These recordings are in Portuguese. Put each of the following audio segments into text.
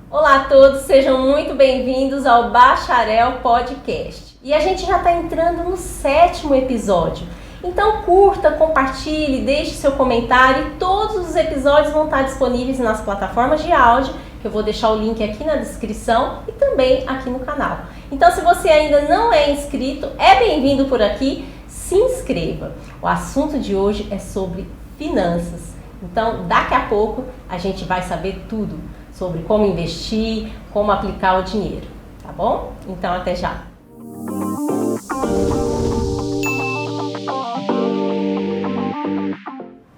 Olá a todos, sejam muito bem-vindos ao Bacharel Podcast. E a gente já está entrando no 7º episódio. Então curta, compartilhe, deixe seu comentário. Todos os episódios vão estar disponíveis nas plataformas de áudio, que eu vou deixar o link aqui na descrição e também aqui no canal. Então se você ainda não é inscrito, é bem-vindo por aqui, se inscreva. O assunto de hoje é sobre finanças. Então daqui a pouco a gente vai saber tudo sobre como investir, como aplicar o dinheiro, tá bom? Então até já!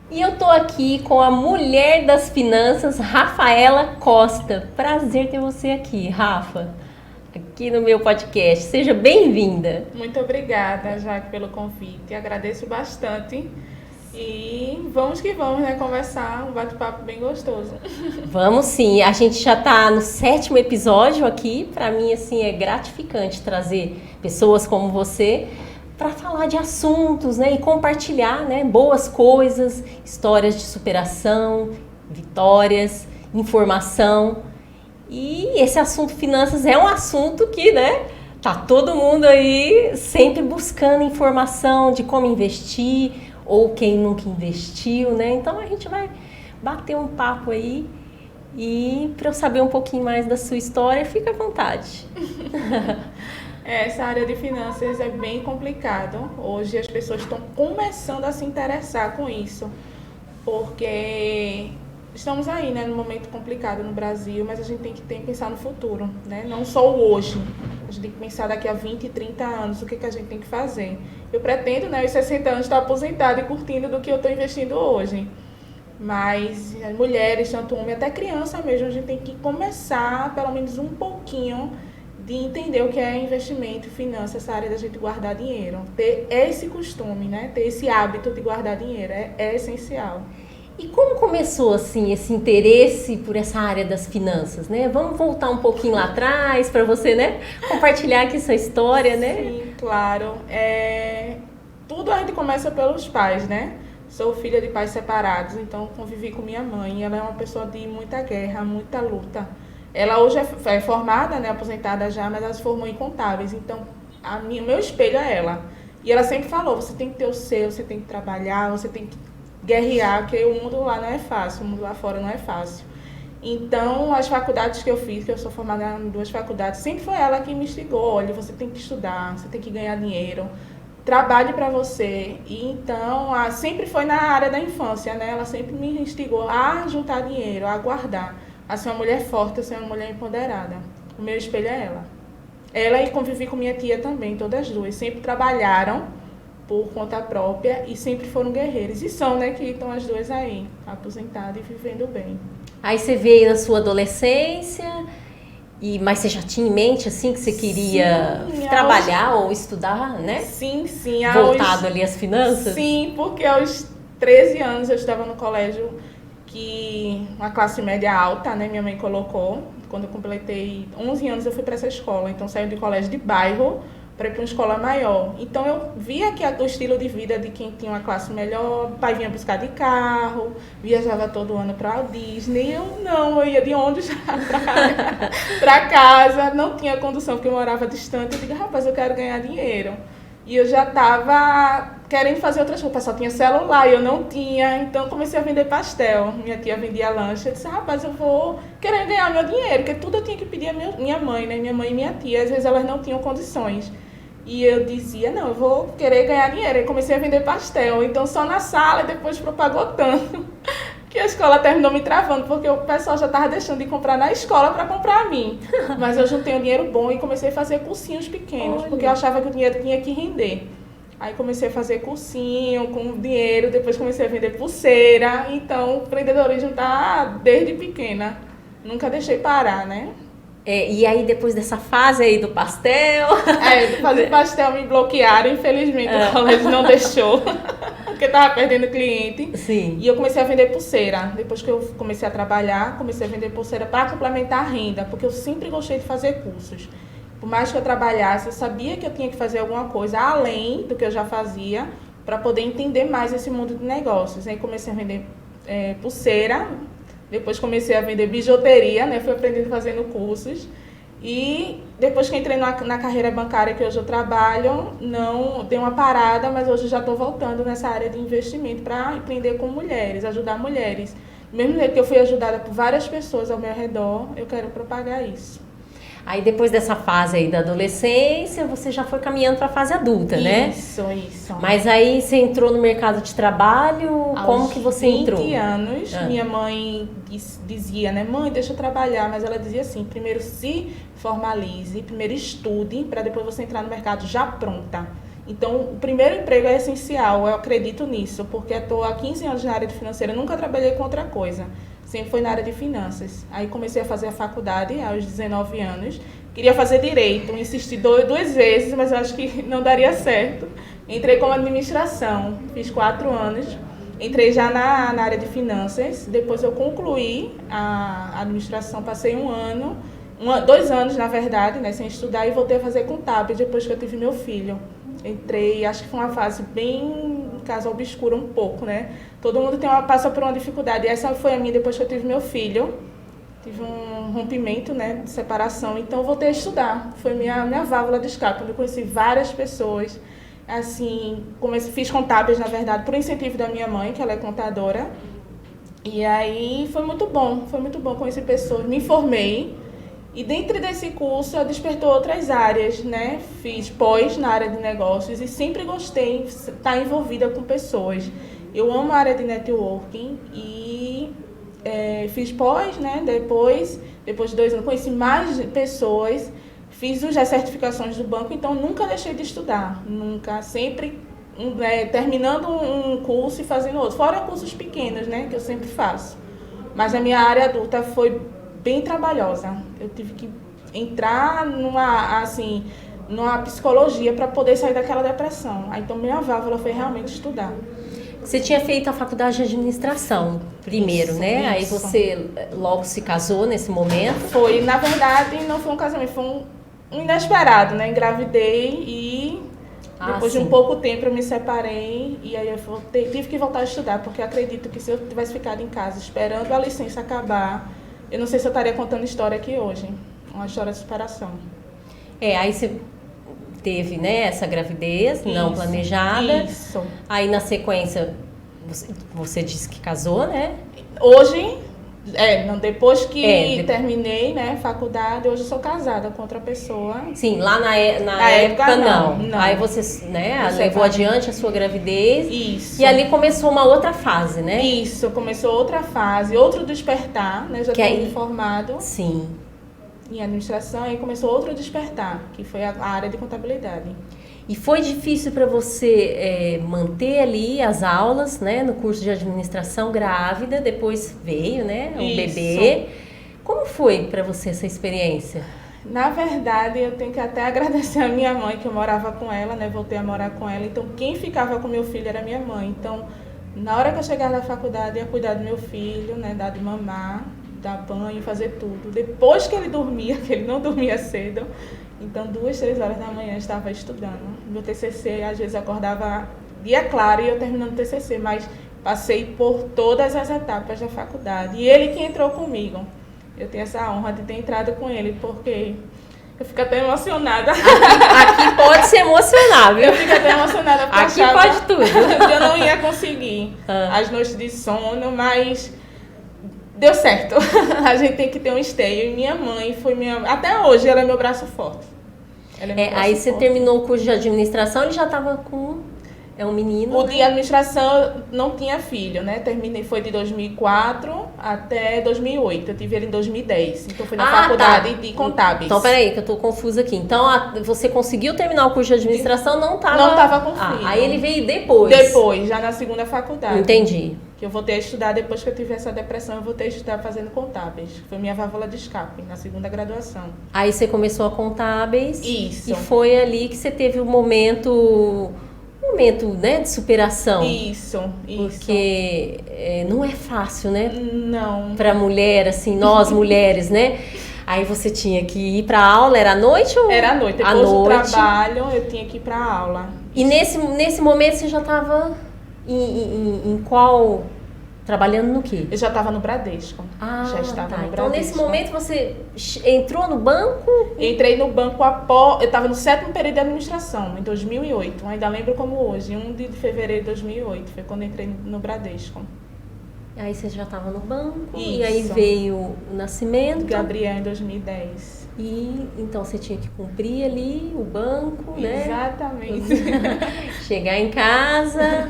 E eu tô aqui com a mulher das finanças, Rafaela Costa. Prazer ter você aqui, Rafa, aqui no meu podcast. Seja bem-vinda. Muito obrigada, Jaque, pelo convite. Agradeço bastante. E vamos que vamos, né? Conversar, um bate-papo bem gostoso. Vamos sim, a gente já tá no 7º episódio aqui. Para mim, assim, é gratificante trazer pessoas como você para falar de assuntos, né? E compartilhar, né? Boas coisas, histórias de superação, vitórias, informação. E esse assunto finanças é um assunto que, né? Tá todo mundo aí sempre buscando informação de como investir, ou quem nunca investiu, né? Então a gente vai bater um papo aí e para eu saber um pouquinho mais da sua história, fica à vontade. Essa área de finanças é bem complicado. Hoje as pessoas estão começando a se interessar com isso, porque estamos aí, né, num momento complicado no Brasil, mas a gente tem que pensar no futuro, né? Não só o hoje. A gente tem que pensar daqui a 20, 30 anos, o que a gente tem que fazer. Eu pretendo, né, aos 60 anos, estar aposentada e curtindo do que eu estou investindo hoje. Mas as mulheres, tanto homem até criança mesmo, a gente tem que começar, pelo menos um pouquinho, de entender o que é investimento, finanças, essa área da gente guardar dinheiro. Ter esse costume, né, ter esse hábito de guardar dinheiro é essencial. E como começou, assim, esse interesse por essa área das finanças, né? Vamos voltar um pouquinho lá atrás para você, né? Compartilhar aqui sua história, né? Sim, claro. Tudo a gente começa pelos pais, né? Sou filha de pais separados, então convivi com minha mãe. Ela é uma pessoa de muita guerra, muita luta. Ela hoje é formada, né? Aposentada já, mas ela se formou em contábeis. Então, o meu espelho é ela. E ela sempre falou, você tem que ter o seu, você tem que trabalhar, você tem que guerrear, porque o mundo lá não é fácil, o mundo lá fora não é fácil. Então, as faculdades que eu fiz, que eu sou formada em 2 faculdades, sempre foi ela que me instigou, olha, você tem que estudar, você tem que ganhar dinheiro, trabalhe para você. E então, sempre foi na área da infância, né? Ela sempre me instigou a juntar dinheiro, a guardar, a ser uma mulher forte, a ser uma mulher empoderada. O meu espelho é ela. Ela e convivi com minha tia também, todas as duas, sempre trabalharam por conta própria e sempre foram guerreiras. E são, né, que estão as duas aí, aposentadas e vivendo bem. Aí você veio na sua adolescência, mas você já tinha em mente, assim, que você queria trabalhar ou estudar, né? Sim. Voltado ali às finanças? Sim, porque aos 13 anos eu estava no colégio uma classe média alta, né, minha mãe colocou. Quando eu completei 11 anos eu fui para essa escola, então saí de colégio de bairro para ir para uma escola maior. Então eu via que o estilo de vida de quem tinha uma classe melhor, o pai vinha buscar de carro, viajava todo ano para o Disney. Eu ia de ônibus para casa, não tinha condução porque eu morava distante. Eu digo, rapaz, eu quero ganhar dinheiro. E eu já estava querendo fazer outras coisas, só tinha celular e eu não tinha, então comecei a vender pastel. Minha tia vendia lanche, eu disse, rapaz, eu vou querer ganhar meu dinheiro, porque tudo eu tinha que pedir a minha mãe, né? Minha mãe e minha tia, às vezes elas não tinham condições. E eu dizia, não, eu vou querer ganhar dinheiro. Aí comecei a vender pastel. Então, só na sala e depois propagou tanto que a escola terminou me travando, porque o pessoal já estava deixando de comprar na escola para comprar a mim. Mas eu juntei um dinheiro bom e comecei a fazer cursinhos pequenos, porque eu achava que o dinheiro tinha que render. Aí comecei a fazer cursinho com dinheiro, depois comecei a vender pulseira. Então, o empreendedorismo está desde pequena. Nunca deixei parar, né? E aí, depois dessa fase aí do pastel... fazer pastel me bloquearam, infelizmente o colégio não deixou, porque estava perdendo cliente. Sim. E eu comecei a vender pulseira. Depois que eu comecei a trabalhar, comecei a vender pulseira para complementar a renda, porque eu sempre gostei de fazer cursos. Por mais que eu trabalhasse, eu sabia que eu tinha que fazer alguma coisa além do que eu já fazia, para poder entender mais esse mundo de negócios. Aí comecei a vender pulseira, Depois comecei a vender bijuteria, né? Fui aprendendo fazendo cursos. E depois que entrei na carreira bancária que hoje eu trabalho, não dei uma parada, mas hoje já estou voltando nessa área de investimento para empreender com mulheres, ajudar mulheres. Mesmo jeito que eu fui ajudada por várias pessoas ao meu redor, eu quero propagar isso. Aí depois dessa fase aí da adolescência, você já foi caminhando para a fase adulta, né? Isso. Mas aí você entrou no mercado de trabalho, como que você entrou? 20 anos, minha mãe dizia, né? Mãe, deixa eu trabalhar, mas ela dizia assim, primeiro se formalize, primeiro estude, para depois você entrar no mercado já pronta. Então, o primeiro emprego é essencial, eu acredito nisso, porque eu estou há 15 anos na área de financeira, nunca trabalhei com outra coisa. Sempre foi na área de finanças. Aí comecei a fazer a faculdade aos 19 anos. Queria fazer direito, insisti duas vezes, mas eu acho que não daria certo. Entrei com administração, fiz 4 anos. Entrei já na área de finanças. Depois eu concluí a administração, passei 2 anos, na verdade, né, sem estudar, e voltei a fazer contábil depois que eu tive meu filho. Entrei, acho que foi uma fase bem, caso obscura um pouco, né? Todo mundo passa por uma dificuldade. E essa foi a minha depois que eu tive meu filho. Tive um rompimento, né, de separação. Então, eu voltei a estudar. Foi minha válvula de escape. Eu conheci várias pessoas. Assim, fiz contábeis, na verdade, por incentivo da minha mãe, que ela é contadora. E aí, foi muito bom conhecer pessoas. Me formei. E dentro desse curso, eu despertou outras áreas, né? Fiz pós na área de negócios e sempre gostei de estar envolvida com pessoas. Eu amo a área de networking e fiz pós, né? Depois de 2 anos, conheci mais pessoas, fiz as certificações do banco, então nunca deixei de estudar, nunca, sempre terminando um curso e fazendo outro. Fora cursos pequenos, né? Que eu sempre faço. Mas a minha área adulta foi bem trabalhosa. Eu tive que entrar numa psicologia para poder sair daquela depressão. Então, minha válvula foi realmente estudar. Você tinha feito a faculdade de administração primeiro, né? Isso. Aí você logo se casou nesse momento? Foi, na verdade, não foi um casamento, foi um inesperado, né? Engravidei e depois de um pouco tempo eu me separei e aí eu tive que voltar a estudar, porque eu acredito que se eu tivesse ficado em casa esperando a licença acabar, eu não sei se eu estaria contando história aqui hoje, uma história de superação. Aí você teve, né, essa gravidez não planejada. Isso. Aí na sequência, você disse que casou, né? Hoje, depois que terminei, né, faculdade, hoje eu sou casada com outra pessoa. Sim, lá na época não. Aí você, né, levou adiante a sua gravidez. Isso. E ali começou uma outra fase, né? Isso, começou outra fase, outro despertar, né, já tinha me formado. Sim. Em administração, aí começou outro despertar, que foi a área de contabilidade. E foi difícil para você manter ali as aulas, né, no curso de administração grávida, depois veio, né, o bebê. Como foi para você essa experiência? Na verdade, eu tenho que até agradecer a minha mãe, que eu morava com ela, né, voltei a morar com ela. Então, quem ficava com meu filho era minha mãe. Então, na hora que eu chegava na faculdade, eu ia cuidar do meu filho, né, dar de mamar, dar banho, fazer tudo. Depois que ele dormia, que ele não dormia cedo, então 2, 3 horas da manhã eu estava estudando. Meu TCC, às vezes acordava dia claro e eu terminando o TCC, mas passei por todas as etapas da faculdade. E ele que entrou comigo. Eu tenho essa honra de ter entrado com ele, porque eu fico até emocionada. Aqui pode se emocionar, viu? Eu fico até emocionada, porque aqui pode tudo. Eu não ia conseguir as noites de sono, mas deu certo. A gente tem que ter um esteio. E minha mãe foi até hoje, ela é meu braço forte. Aí você terminou o curso de administração e já estava com um menino? O de administração não tinha filho, né? Terminei, foi de 2004 até 2008. Eu tive ele em 2010. Então foi na faculdade de contábeis. Então, peraí, que eu tô confusa aqui. Então, você conseguiu terminar o curso de administração, não estava com filho. Aí ele veio depois? Depois, já na segunda faculdade. Entendi. Que eu voltei a estudar, depois que eu tive essa depressão, eu voltei a estudar fazendo contábeis. Foi minha válvula de escape, na segunda graduação. Aí você começou a contábeis. Isso. E foi ali que você teve um momento, né, de superação. Isso. Porque não é fácil, né? Não. Pra mulher, assim, nós mulheres, né? Aí você tinha que ir pra aula, era à noite ou? Era à noite. Depois do trabalho, eu tinha que ir pra aula. E nesse momento você já estava em qual Trabalhando no quê? Eu já estava no Bradesco. Já estava no Bradesco. Então, nesse momento, você entrou no banco? Entrei no banco após... Eu estava no 7º período de administração, em 2008. Ainda lembro como hoje. 1 de fevereiro de 2008. Foi quando entrei no Bradesco. Aí você já estava no banco. Isso. E aí veio o nascimento. Gabriel, em 2010. E então você tinha que cumprir ali o banco, né? Exatamente. Chegar em casa...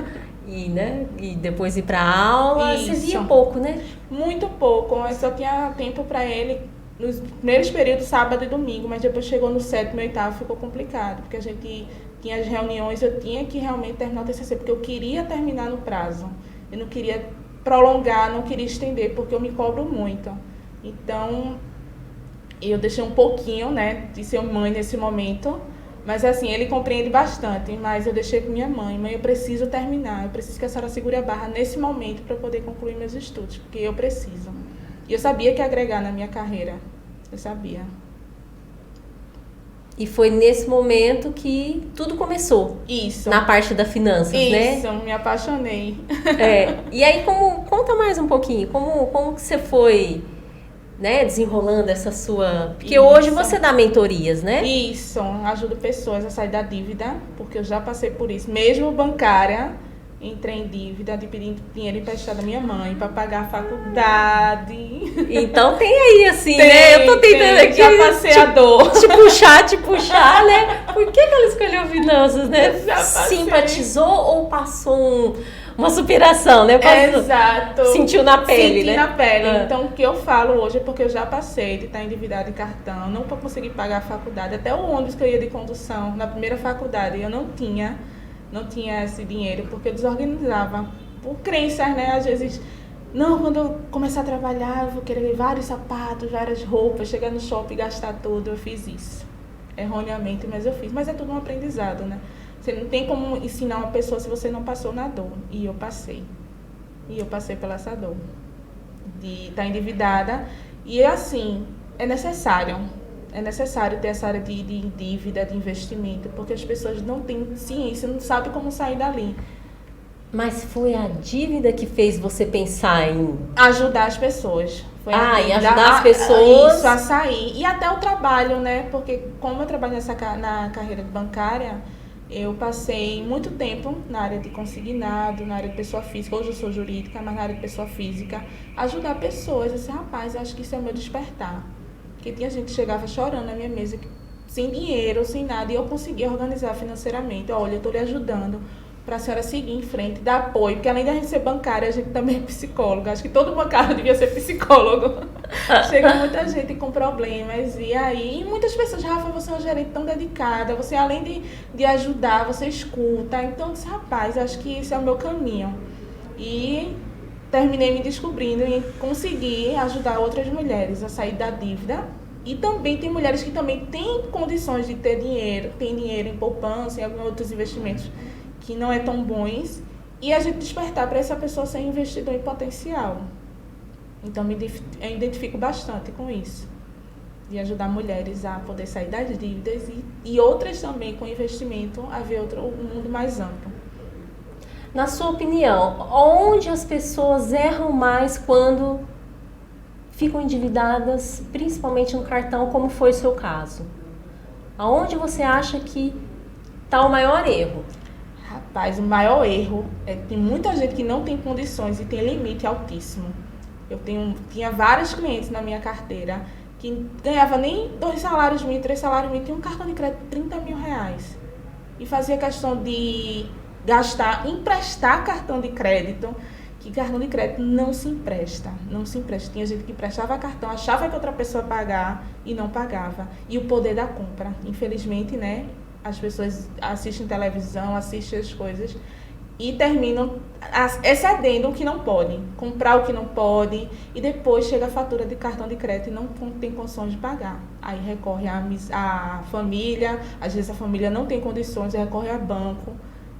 E depois ir para aula, Isso. Você via pouco, né? Muito pouco, eu só tinha tempo para ele nos primeiros períodos, sábado e domingo, mas depois chegou no 7º e 8º, ficou complicado, porque a gente tinha as reuniões, eu tinha que realmente terminar o TCC, porque eu queria terminar no prazo, eu não queria prolongar, não queria estender, porque eu me cobro muito. Então, eu deixei um pouquinho, né, de ser mãe nesse momento. Mas assim, ele compreende bastante, mas eu deixei com minha mãe. Mãe, eu preciso terminar, eu preciso que a senhora segure a barra nesse momento para poder concluir meus estudos, porque eu preciso. E eu sabia que ia agregar na minha carreira, eu sabia. E foi nesse momento que tudo começou. Isso. Na parte da finanças, né? Isso, me apaixonei. E aí, conta mais um pouquinho, como que você foi... né, desenrolando essa sua... Porque Isso. Hoje você dá mentorias, né? Isso, ajudo pessoas a sair da dívida, porque eu já passei por isso. Mesmo bancária, entrei em dívida de pedir dinheiro emprestado à minha mãe para pagar a faculdade. Então tem aí, assim, né? Eu tô tentando aqui... Já passei a dor. Te puxar, né? Por que ela escolheu finanças, né? Simpatizou ou passou uma superação, né? Exato. Sentiu na pele, Senti né? na pele. Então, o que eu falo hoje é porque eu já passei de estar endividada em cartão, não para conseguir pagar a faculdade. Até o ônibus que eu ia de condução, na primeira faculdade, eu não tinha esse dinheiro, porque eu desorganizava. Por crenças, né? Às vezes, não, quando eu começar a trabalhar, eu vou querer vários sapatos, várias roupas, chegar no shopping e gastar tudo. Eu fiz isso. Erroneamente, mas eu fiz. Mas é tudo um aprendizado, né? Você não tem como ensinar uma pessoa se você não passou na dor. E eu passei. E eu passei pela essa dor. De estar endividada. E assim, é necessário. É necessário ter essa área de dívida, de investimento. Porque as pessoas não têm ciência, não sabem como sair dali. Mas foi a dívida que fez você pensar em... Ajudar as pessoas. Foi e ajudar as pessoas... Isso, a sair. E até o trabalho, né? Porque como eu trabalho na carreira bancária... Eu passei muito tempo na área de consignado, na área de pessoa física. Hoje eu sou jurídica, mas na área de pessoa física. Ajudar pessoas. Assim, rapaz, eu acho que isso é o meu despertar. Porque tinha gente que chegava chorando na minha mesa, sem dinheiro, sem nada. E eu conseguia organizar financeiramente. Olha, eu estou lhe ajudando para a senhora seguir em frente, dar apoio. Porque além da gente ser bancária, a gente também é psicóloga. Acho que todo bancário devia ser psicólogo. Chega muita gente com problemas. E aí, muitas pessoas, Rafa, você é uma gerente tão dedicada. Você, além de ajudar, você escuta. Então, eu disse, rapaz, acho que esse é o meu caminho. E terminei me descobrindo e consegui ajudar outras mulheres a sair da dívida. E também tem mulheres que também têm condições de ter dinheiro, tem dinheiro em poupança, em alguns outros investimentos que não é tão bons, e a gente despertar para essa pessoa ser investidor em potencial. Então, eu identifico bastante com isso, de ajudar mulheres a poder sair das dívidas e outras também com investimento a ver um mundo mais amplo. Na sua opinião, onde as pessoas erram mais quando ficam endividadas, principalmente no cartão, como foi o seu caso? Aonde você acha que está o maior erro? Rapaz, o maior erro é que tem muita gente que não tem condições e tem limite altíssimo. Eu tinha vários clientes na minha carteira que ganhava nem 2 salários mínimos, 3 salários mínimos, tinha um cartão de crédito de 30 mil reais. E fazia questão de emprestar cartão de crédito, que cartão de crédito não se empresta. Tinha gente que emprestava cartão, achava que outra pessoa ia pagar e não pagava. E o poder da compra, infelizmente, né? As pessoas assistem televisão, assistem as coisas e terminam excedendo o que não podem, comprar o que não podem, e depois chega a fatura de cartão de crédito e não tem condições de pagar. Aí recorre à família, às vezes a família não tem condições, recorre a banco,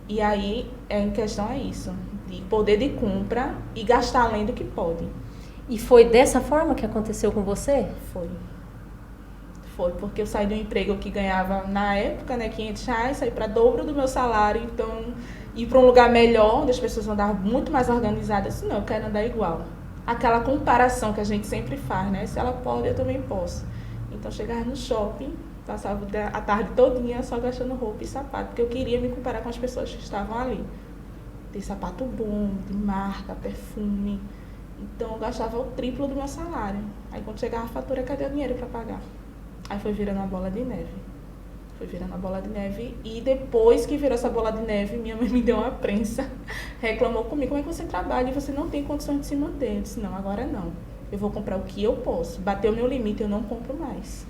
e aí em questão é isso, de poder de compra e gastar além do que pode. E foi dessa forma que aconteceu com você? Foi porque eu saí de um emprego que ganhava na época, né, R$500, saí para dobro do meu salário, então ir para um lugar melhor, onde as pessoas andavam muito mais organizadas. Não, eu quero andar igual. Aquela comparação que a gente sempre faz, né? Se ela pode, eu também posso. Então, chegava no shopping, passava a tarde todinha só gastando roupa e sapato, porque eu queria me comparar com as pessoas que estavam ali. Ter sapato bom, de marca, perfume. Então, eu gastava o triplo do meu salário. Aí, quando chegava a fatura, cadê o dinheiro para pagar? Aí foi virando uma bola de neve. E depois que virou essa bola de neve, minha mãe me deu uma prensa, reclamou comigo: como é que você trabalha e você não tem condições de se manter? Eu disse: não, agora não. Eu vou comprar o que eu posso. Bateu o meu limite, eu não compro mais.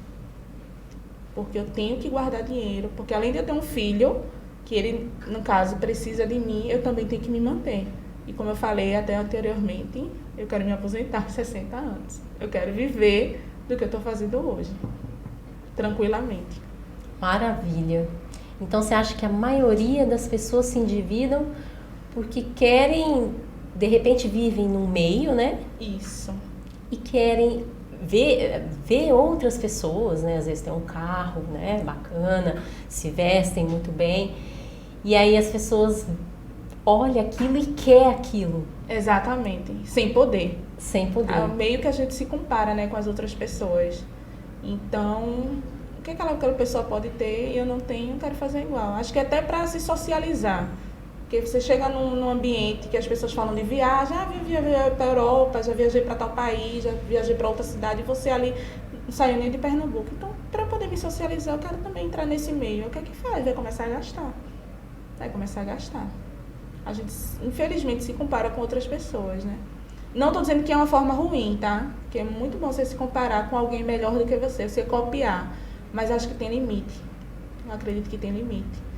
Porque eu tenho que guardar dinheiro. Porque além de eu ter um filho, que ele, no caso, precisa de mim, eu também tenho que me manter. E como eu falei até anteriormente, eu quero me aposentar aos 60 anos. Eu quero viver do que eu estou fazendo hoje. Tranquilamente. Maravilha. Então, você acha que a maioria das pessoas se endividam porque querem, de repente, vivem num meio, né? Isso. E querem ver outras pessoas, né? Às vezes tem um carro, né? Bacana, se vestem muito bem. E aí as pessoas olham aquilo e quer aquilo. Exatamente. Sem poder. Sem poder. É o meio que a gente se compara, né, com as outras pessoas. Então, o que aquela pessoa pode ter e eu não tenho, quero fazer igual. Acho que até para se socializar. Porque você chega num ambiente que as pessoas falam de viagem, viajei para a Europa, já viajei para tal país, já viajei para outra cidade, e você ali não saiu nem de Pernambuco. Então, para poder me socializar, eu quero também entrar nesse meio. O que é que faz? Vai começar a gastar. A gente, infelizmente, se compara com outras pessoas, né? Não estou dizendo que é uma forma ruim, tá? Que é muito bom você se comparar com alguém melhor do que você copiar. Mas acho que tem limite. Eu acredito que tem limite.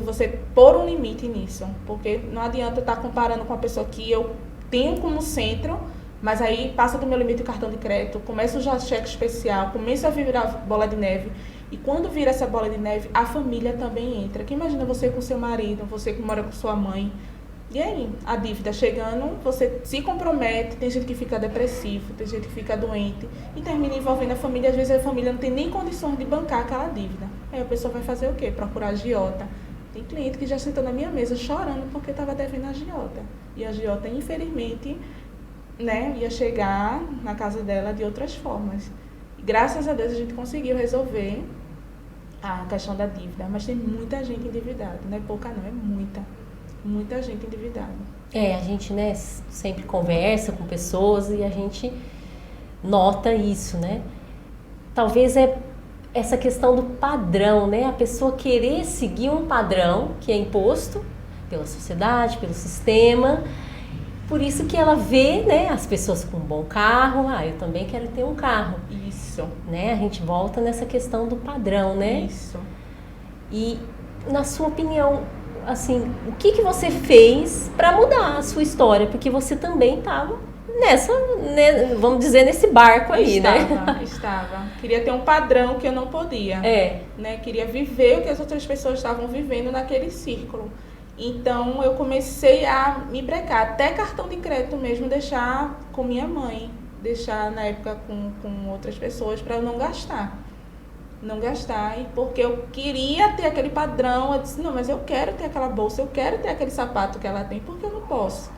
Você pôr um limite nisso. Porque não adianta eu estar comparando com a pessoa que eu tenho como centro, mas aí passa do meu limite o cartão de crédito, começa já cheque especial, começa a virar bola de neve. E quando vira essa bola de neve, a família também entra. Que imagina você com seu marido, você que mora com sua mãe. E aí, a dívida chegando, você se compromete, tem gente que fica depressivo, tem gente que fica doente e termina envolvendo a família. Às vezes a família não tem nem condições de bancar aquela dívida. Aí a pessoa vai fazer o quê? Procurar agiota. Tem cliente que já sentou na minha mesa chorando porque estava devendo a agiota. E a agiota, infelizmente, né, ia chegar na casa dela de outras formas. E, graças a Deus a gente conseguiu resolver a questão da dívida. Mas tem muita gente endividada, não é pouca não, é muita gente endividada. A gente, né, sempre conversa com pessoas e a gente nota isso, né? Talvez é essa questão do padrão, né? A pessoa querer seguir um padrão que é imposto pela sociedade, pelo sistema. Por isso que ela vê, né, as pessoas com um bom carro. Eu também quero ter um carro. Isso. Né? A gente volta nessa questão do padrão, né? Isso. E, na sua opinião, assim, o que você fez para mudar a sua história? Porque você também estava nessa, né, vamos dizer, nesse barco aí, né? Estava. Queria ter um padrão que eu não podia. Né? Queria viver o que as outras pessoas estavam vivendo naquele círculo. Então, eu comecei a me brecar. Até cartão de crédito mesmo, deixar com minha mãe. Deixar, na época, com outras pessoas, para eu não gastar. E porque eu queria ter aquele padrão, eu disse: não, mas eu quero ter aquela bolsa, eu quero ter aquele sapato que ela tem, porque eu não posso.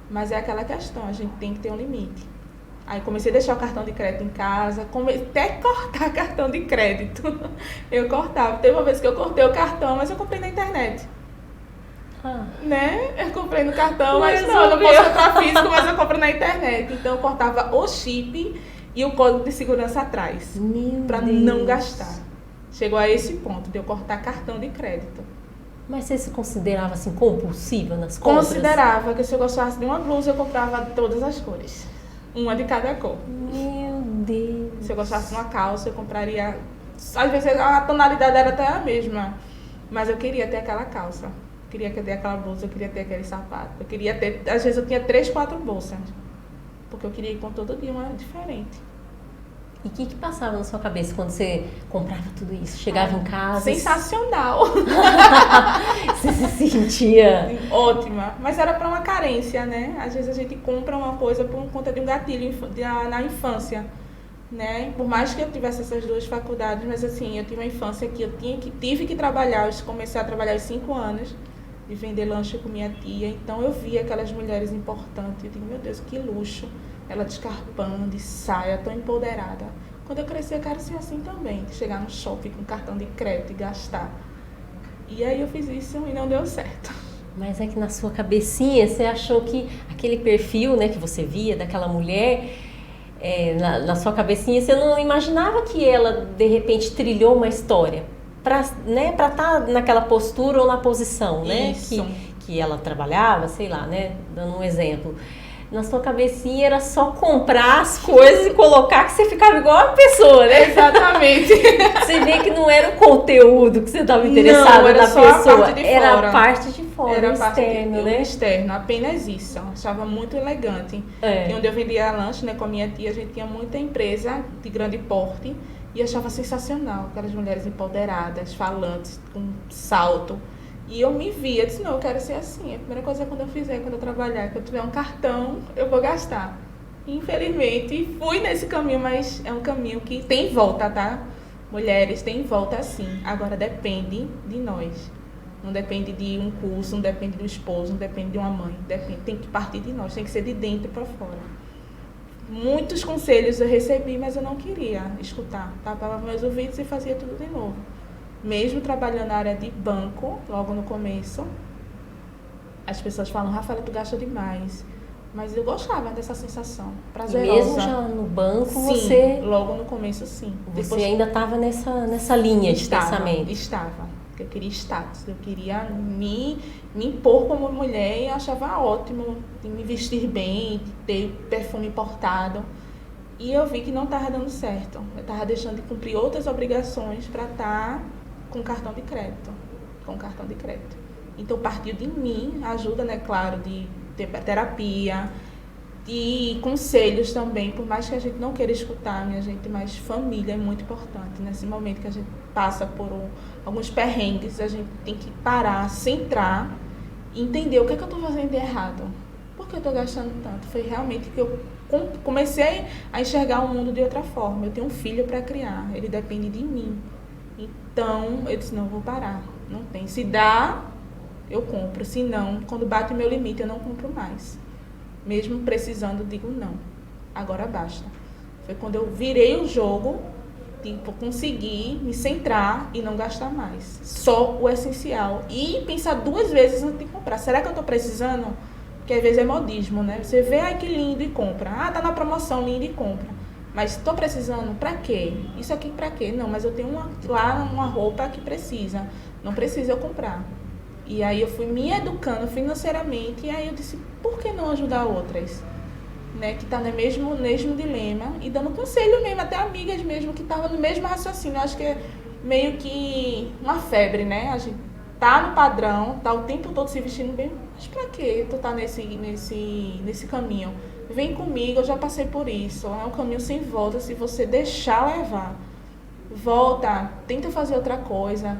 Mas é aquela questão, a gente tem que ter um limite. Aí comecei a deixar o cartão de crédito em casa, até cortar cartão de crédito. Eu cortava. Teve uma vez que eu cortei o cartão, mas eu comprei na internet. Né? Eu comprei no cartão, mas não, eu não posso comprar físico, mas eu compro na internet. Então eu cortava o chip e o código de segurança atrás, para não gastar. Chegou a esse ponto de eu cortar cartão de crédito. Mas você se considerava assim compulsiva nas compras? Considerava que se eu gostasse de uma blusa, eu comprava de todas as cores. Uma de cada cor. Meu Deus. Se eu gostasse de uma calça, eu compraria... Às vezes a tonalidade era até a mesma, mas eu queria ter aquela calça. Eu queria ter aquela blusa, eu queria ter aquele sapato. Eu queria ter... Às vezes eu tinha 3, 4 bolsas. Porque eu queria ir com todo dia uma diferente. E o que passava na sua cabeça quando você comprava tudo isso? Chegava em casa... Sensacional! Você se sentia... Ótima. Mas era para uma carência, né? Às vezes a gente compra uma coisa por conta de um gatilho na infância, né? Por mais que eu tivesse essas 2 faculdades, mas assim, eu tive uma infância que tive que trabalhar. Eu comecei a trabalhar aos 5 anos. de vender lanche com minha tia. Então eu via aquelas mulheres importantes. Eu digo, meu Deus, que luxo. Ela de escarpão, de saia, tão empoderada. Quando eu crescer, eu quero ser assim também. De chegar no shopping com cartão de crédito e gastar. E aí eu fiz isso e não deu certo. Mas é que na sua cabecinha você achou que aquele perfil, né, que você via daquela mulher, na sua cabecinha você não imaginava que ela de repente trilhou uma história para, né, para estar naquela postura ou na posição, né, que ela trabalhava, sei lá, né, dando um exemplo. Na sua cabecinha era só comprar as coisas e colocar que você ficava igual a pessoa, né? Exatamente. Você vê que não era o conteúdo que você estava interessada era na só pessoa, a parte de era fora. a parte de fora, Era o a parte externo, né? externo, apenas isso. Eu achava muito elegante. E onde eu vendia lanche, né, com a minha tia, a gente tinha muita empresa de grande porte e achava sensacional, aquelas mulheres empoderadas, falantes, com salto. E eu me via, disse, não, eu quero ser assim. A primeira coisa é quando eu trabalhar, que eu tiver um cartão, eu vou gastar. Infelizmente, fui nesse caminho, mas é um caminho que tem volta, tá? Mulheres, tem volta sim. Agora depende de nós. Não depende de um curso, não depende do esposo, não depende de uma mãe. Tem que partir de nós, tem que ser de dentro para fora. Muitos conselhos eu recebi, mas eu não queria escutar. Tapava meus ouvidos e fazia tudo de novo. Mesmo trabalhando na área de banco, logo no começo, as pessoas falam, Rafaela, tu gasta demais. Mas eu gostava dessa sensação prazerosa. E mesmo já no banco, sim, você... logo no começo, sim. Você Depois, ainda estava nessa linha de pensamento. Estava. Eu queria status, eu queria me impor como mulher e achava ótimo de me vestir bem, de ter perfume importado. E eu vi que não estava dando certo. Eu estava deixando de cumprir outras obrigações para estar com cartão de crédito. Então partiu de mim, ajuda, né, claro, de terapia, de conselhos também, por mais que a gente não queira escutar, minha gente, mas família é muito importante. Nesse momento que a gente passa por alguns perrengues, a gente tem que parar, centrar e entender o que é que eu estou fazendo de errado. Por que eu estou gastando tanto? Foi realmente que eu comecei a enxergar o mundo de outra forma. Eu tenho um filho para criar, ele depende de mim. Então, eu disse, não, eu vou parar. Não tem. Se dá, eu compro. Se não, quando bate o meu limite, eu não compro mais. Mesmo precisando, digo não. Agora basta. Foi quando eu virei o jogo, tipo, consegui me centrar e não gastar mais. Só o essencial. E pensar 2 vezes antes de comprar. Será que eu estou precisando? Porque às vezes é modismo, né? Você vê, ai que lindo e compra. Ah, tá na promoção, lindo e compra. Mas estou precisando, pra quê? Isso aqui pra quê? Não, mas eu tenho lá uma roupa que precisa. Não precisa eu comprar. E aí eu fui me educando financeiramente e aí eu disse, por que não ajudar outras? Né, que tá no mesmo dilema e dando conselho mesmo, até amigas mesmo que estavam no mesmo raciocínio. Eu acho que é meio que uma febre, né? A gente tá no padrão, tá o tempo todo se vestindo bem, mas pra que tu tá nesse caminho? Vem comigo, eu já passei por isso. É um caminho sem volta se você deixar levar. Volta, tenta fazer outra coisa.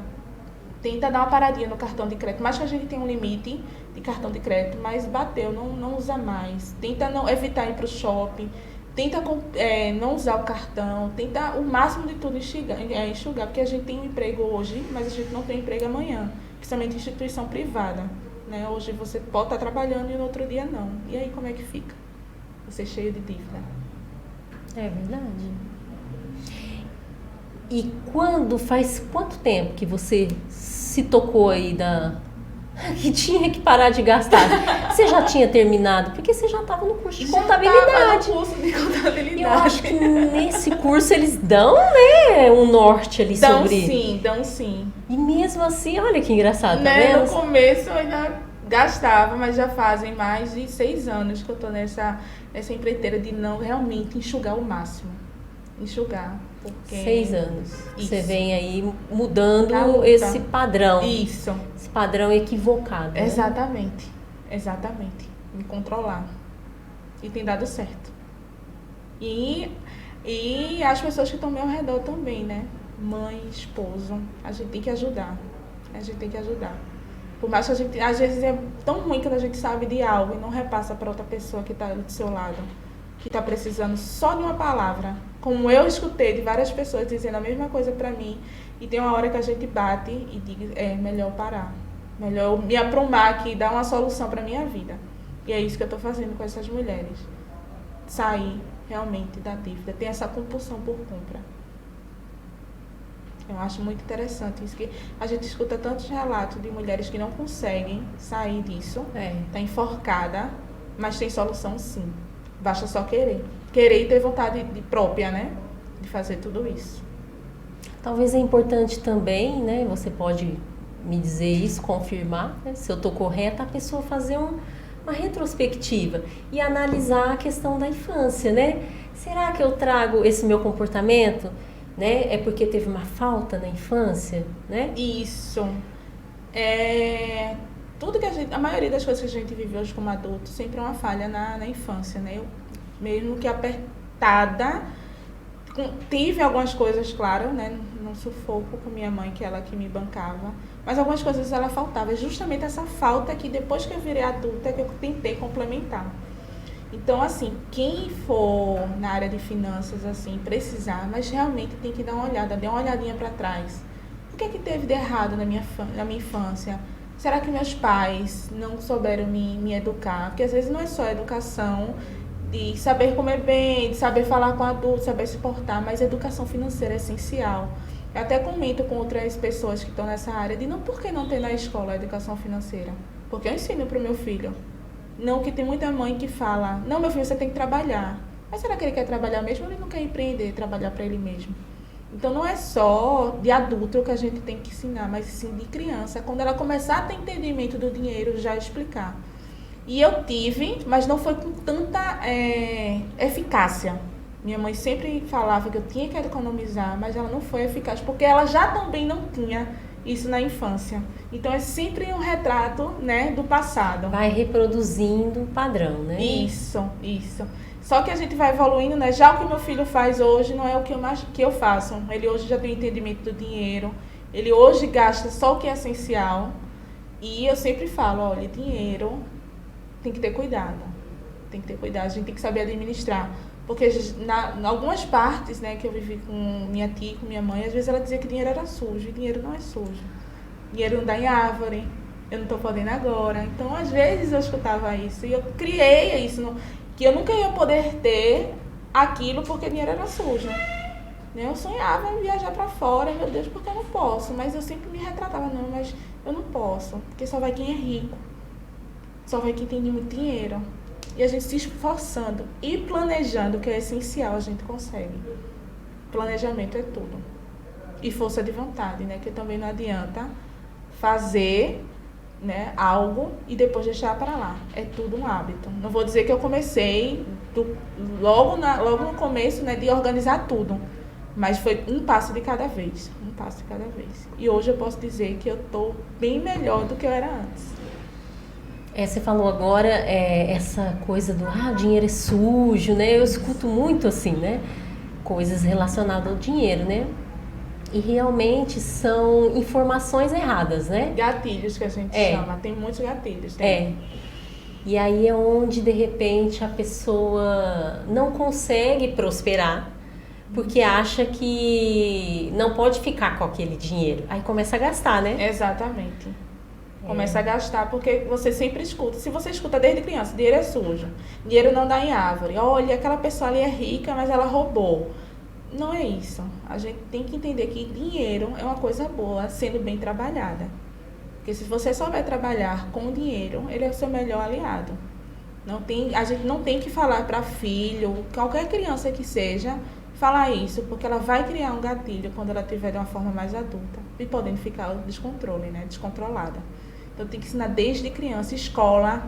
Tenta dar uma paradinha no cartão de crédito. Mas que a gente tem um limite de cartão de crédito, mas bateu, não usa mais. Tenta não evitar ir para o shopping. Tenta não usar o cartão. Tenta o máximo de tudo enxugar. Porque a gente tem um emprego hoje, mas a gente não tem emprego amanhã. Principalmente instituição privada. Né? Hoje você pode estar trabalhando e no outro dia não. E aí como é que fica? Você cheio de dívida. É verdade. E faz quanto tempo que você se tocou aí que tinha que parar de gastar? Você já tinha terminado? Porque você já estava no curso de contabilidade. No curso de contabilidade. Eu acho que nesse curso eles dão, né, um norte ali sobre... Dão sim. E mesmo assim, olha que engraçado, tá né? vendo? No começo eu ainda gastava, mas já fazem mais de 6 anos que eu tô nessa empreiteira de não realmente enxugar o máximo. Enxugar. Porque... 6 anos. Isso. Você vem aí mudando esse padrão. Isso. Esse padrão equivocado. Né? Exatamente. Me controlar. E tem dado certo. E as pessoas que estão ao meu redor também, né? Mãe, esposo. A gente tem que ajudar. Por mais que a gente... Às vezes é tão ruim quando a gente sabe de algo e não repassa para outra pessoa que está do seu lado. Que está precisando só de uma palavra. Como eu escutei de várias pessoas dizendo a mesma coisa para mim. E tem uma hora que a gente bate e diz, é melhor parar. Melhor eu me aprumar aqui e dar uma solução para minha vida. E é isso que eu estou fazendo com essas mulheres. Sair realmente da dívida. Tem essa compulsão por compra. Eu acho muito interessante isso, que a gente escuta tantos relatos de mulheres que não conseguem sair disso. Tá enforcada, mas tem solução sim. Basta só querer. Querer e ter vontade própria, né? De fazer tudo isso. Talvez é importante também, né? Você pode me dizer isso, confirmar, né, se eu estou correta, a pessoa fazer uma retrospectiva e analisar a questão da infância, né? Será que eu trago esse meu comportamento, né? É porque teve uma falta na infância, né? Isso. Tudo que a maioria das coisas que a gente vive hoje como adulto sempre é uma falha na infância, né? Eu, mesmo que apertada, tive algumas coisas, claro, né? No sufoco com minha mãe, que ela que me bancava, mas algumas coisas ela faltava. É justamente essa falta que depois que eu virei adulta que eu tentei complementar. Então, assim, quem for na área de finanças, assim, precisar, mas realmente tem que dar uma olhada, dê uma olhadinha para trás. O que é que teve de errado na minha infância? Será que meus pais não souberam me educar? Porque às vezes não é só a educação de saber comer bem, de saber falar com adultos, saber se portar, mas a educação financeira é essencial. Eu até comento com outras pessoas que estão nessa área de por que não ter na escola a educação financeira? Porque eu ensino para o meu filho. Não, que tem muita mãe que fala, não, meu filho, você tem que trabalhar. Mas será que ele quer trabalhar mesmo ou ele não quer empreender, trabalhar para ele mesmo? Então não é só de adulto que a gente tem que ensinar, mas sim de criança. Quando ela começar a ter entendimento do dinheiro, já explicar. E eu tive, mas não foi com tanta eficácia. Minha mãe sempre falava que eu tinha que economizar, mas ela não foi eficaz, porque ela já também não tinha isso na infância. Então é sempre um retrato, né, do passado. Vai reproduzindo o padrão, né? Isso. Só que a gente vai evoluindo, né? Já o que meu filho faz hoje não é o que eu faço. Ele hoje já tem entendimento do dinheiro. Ele hoje gasta só o que é essencial. E eu sempre falo, olha, dinheiro tem que ter cuidado. Tem que ter cuidado, a gente tem que saber administrar. Porque em algumas partes, né, que eu vivi com minha tia e com minha mãe, às vezes ela dizia que dinheiro era sujo. E dinheiro não é sujo. Dinheiro não dá em árvore. Eu não estou podendo agora. Então, às vezes eu escutava isso. E eu criei isso, que eu nunca ia poder ter aquilo porque dinheiro era sujo. Eu sonhava em viajar para fora. Meu Deus, porque eu não posso? Mas eu sempre me retratava, não, mas eu não posso. Porque só vai quem é rico. Só vai quem tem muito dinheiro. E a gente se esforçando e planejando, que é essencial, a gente consegue. Planejamento é tudo. E força de vontade, né? Que também não adianta fazer, né, algo e depois deixar para lá. É tudo um hábito. Não vou dizer que eu comecei logo no começo, né, de organizar tudo. Mas foi um passo de cada vez. Um passo de cada vez. E hoje eu posso dizer que eu estou bem melhor do que eu era antes. Você falou agora essa coisa do dinheiro é sujo, né? Eu escuto muito assim, né? Coisas relacionadas ao dinheiro, né? E realmente são informações erradas, né? Gatilhos que a gente chama, tem muitos gatilhos. E aí é onde de repente a pessoa não consegue prosperar porque acha que não pode ficar com aquele dinheiro. Aí começa a gastar, né? Exatamente. Começa a gastar porque você sempre escuta. Se você escuta desde criança, dinheiro é sujo, dinheiro não dá em árvore. Olha, aquela pessoa ali é rica, mas ela roubou. Não é isso. A gente tem que entender que dinheiro é uma coisa boa, sendo bem trabalhada. Porque se você souber trabalhar com dinheiro, ele é o seu melhor aliado. A gente não tem que falar para filho, qualquer criança que seja, falar isso, porque ela vai criar um gatilho quando ela tiver de uma forma mais adulta e podendo ficar descontrole, né? Descontrolada. Então tem que ensinar desde criança, escola,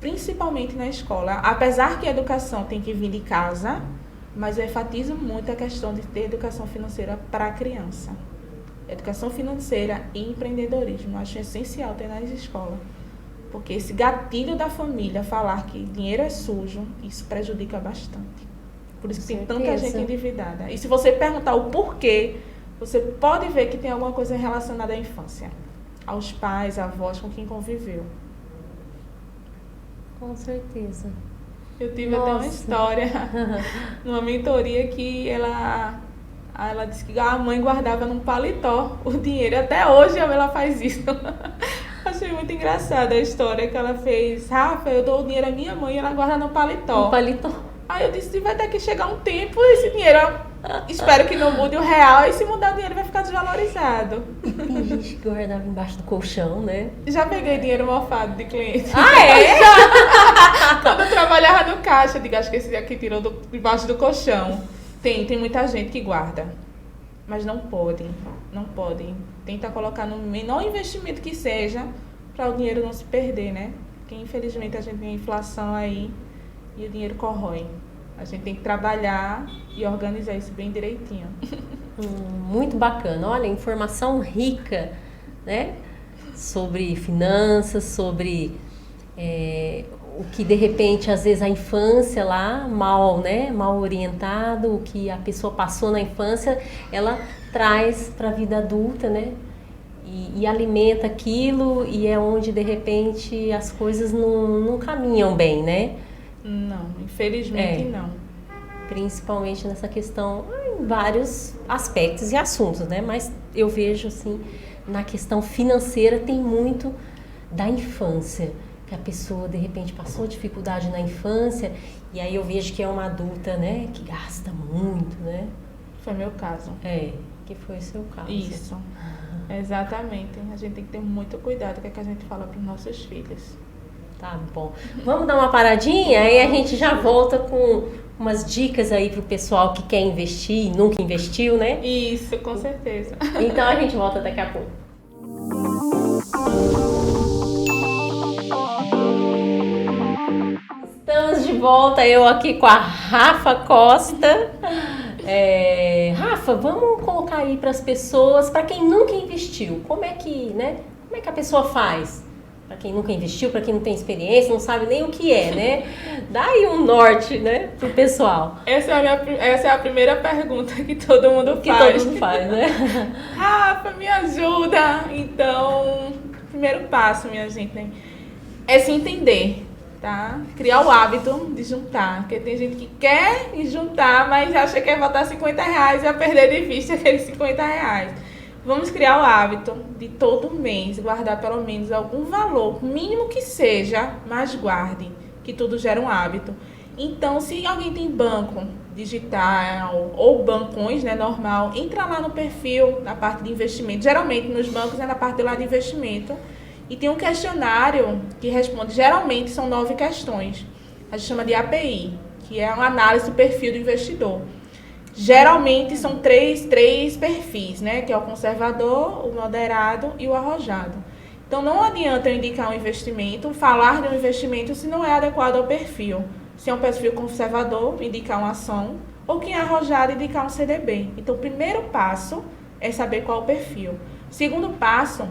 principalmente na escola. Apesar que a educação tem que vir de casa, mas eu enfatizo muito a questão de ter educação financeira para a criança. Educação financeira e empreendedorismo, eu acho essencial ter nas escolas. Porque esse gatilho da família falar que dinheiro é sujo, isso prejudica bastante. Por isso que tem tanta gente endividada. E se você perguntar o porquê, você pode ver que tem alguma coisa relacionada à infância. Aos pais, avós, com quem conviveu. Com certeza. Eu tive até uma história numa mentoria que ela disse que a mãe guardava num paletó o dinheiro. Até hoje ela faz isso. Achei muito engraçada a história que ela fez. Rafa, eu dou o dinheiro à minha mãe e ela guarda no paletó. Um paletó. Aí eu disse, vai ter que chegar um tempo, esse dinheiro, espero que não mude o real, e se mudar o dinheiro vai ficar desvalorizado. E tem gente que guardava embaixo do colchão, né? Já peguei dinheiro mofado de cliente. Ah, é? Quando eu trabalhava no caixa, digo, acho que esse aqui tirou debaixo do colchão. Tem muita gente que guarda, mas não podem. Tenta colocar no menor investimento que seja, para o dinheiro não se perder, né? Porque infelizmente a gente tem inflação aí e o dinheiro corrói. A gente tem que trabalhar e organizar isso bem direitinho. Muito bacana. Olha, informação rica, né? Sobre finanças, sobre o que de repente, às vezes, a infância lá, mal orientado, o que a pessoa passou na infância, ela traz para a vida adulta, né? E alimenta aquilo, e é onde, de repente, as coisas não caminham bem, né? Não, infelizmente não. Principalmente nessa questão, em vários aspectos e assuntos, né? Mas eu vejo, assim, na questão financeira tem muito da infância, que a pessoa, de repente, passou dificuldade na infância, e aí eu vejo que é uma adulta, né, que gasta muito, né? Foi meu caso. Que foi o seu caso. Isso, exatamente. A gente tem que ter muito cuidado com o que a gente fala para os nossos filhos. Tá bom. Vamos dar uma paradinha, aí a gente já volta com umas dicas aí pro pessoal que quer investir e nunca investiu, né? Isso, com certeza. Então a gente volta daqui a pouco. Estamos de volta, eu aqui com a Rafa Costa. Rafa, vamos colocar aí para as pessoas, para quem nunca investiu, como é que a pessoa faz? Para quem nunca investiu, para quem não tem experiência, não sabe nem o que é, né? Dá aí um norte, né, pro pessoal. Essa é a primeira pergunta que todo mundo faz, né? Rafa, me ajuda! Então, primeiro passo, minha gente, né, é se entender, tá? Criar o hábito de juntar. Porque tem gente que quer juntar, mas acha que é botar R$50 e vai perder de vista aqueles R$50. Vamos criar o hábito de todo mês guardar pelo menos algum valor, mínimo que seja, mas guarde, que tudo gera um hábito. Então, se alguém tem banco digital ou bancões, né, normal, entra lá no perfil, na parte de investimento. Geralmente, nos bancos é na parte lá de investimento. E tem um questionário que responde, geralmente são 9 questões. A gente chama de API, que é uma análise do perfil do investidor. Geralmente são três perfis, né? Que é o conservador, o moderado e o arrojado. Então não adianta eu indicar um investimento, falar de um investimento se não é adequado ao perfil. Se é um perfil conservador, indicar uma ação, ou quem é arrojado, indicar um CDB. Então o primeiro passo é saber qual é o perfil. O segundo passo,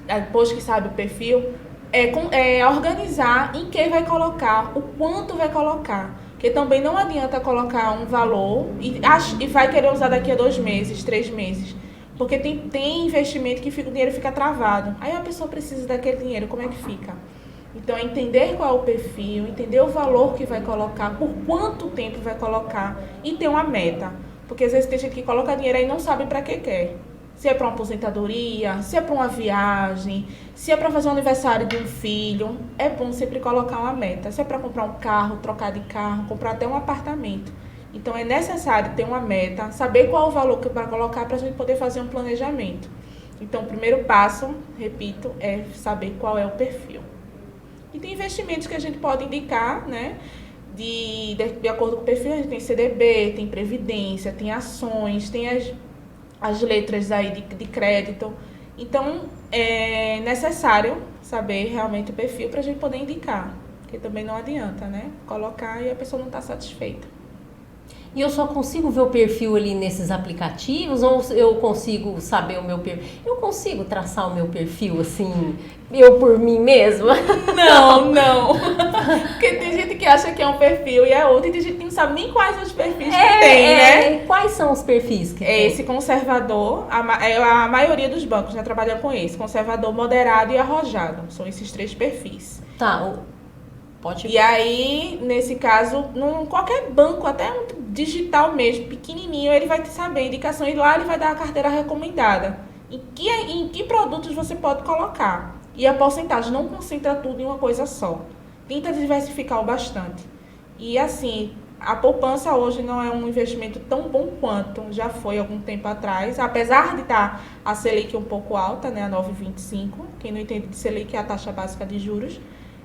depois que sabe o perfil, é organizar em que vai colocar, o quanto vai colocar. Porque também não adianta colocar um valor e vai querer usar daqui a 2 meses, 3 meses. Porque tem investimento que o dinheiro fica travado. Aí a pessoa precisa daquele dinheiro, como é que fica? Então, é entender qual é o perfil, entender o valor que vai colocar, por quanto tempo vai colocar e ter uma meta. Porque às vezes tem gente que coloca dinheiro e não sabe para que quer. Se é para uma aposentadoria, se é para uma viagem, se é para fazer o aniversário de um filho, é bom sempre colocar uma meta. Se é para comprar um carro, trocar de carro, comprar até um apartamento. Então é necessário ter uma meta, saber qual é o valor que vai colocar para a gente poder fazer um planejamento. Então o primeiro passo, repito, é saber qual é o perfil. E tem investimentos que a gente pode indicar, né? De acordo com o perfil, a gente tem CDB, tem previdência, tem ações, tem as letras aí de crédito. Então, é necessário saber realmente o perfil para a gente poder indicar. Porque também não adianta, né? Colocar e a pessoa não está satisfeita. E eu só consigo ver o perfil ali nesses aplicativos ou eu consigo saber o meu perfil? Eu consigo traçar o meu perfil assim, eu por mim mesma? Não. Porque tem gente que acha que é um perfil e é outro, e tem gente que não sabe nem quais os perfis que tem, né? Quais são os perfis que tem? Esse conservador, a maioria dos bancos já trabalham com esse, conservador, moderado e arrojado. São esses 3 perfis. Tá, e aí, nesse caso, qualquer banco, até um digital mesmo, pequenininho, ele vai te saber a indicação e lá ele vai dar a carteira recomendada. Em que produtos você pode colocar. E a porcentagem não concentra tudo em uma coisa só. Tenta diversificar o bastante. E assim, a poupança hoje não é um investimento tão bom quanto já foi algum tempo atrás, apesar de estar a Selic um pouco alta, né, a 9,25. Quem não entende de Selic é a taxa básica de juros,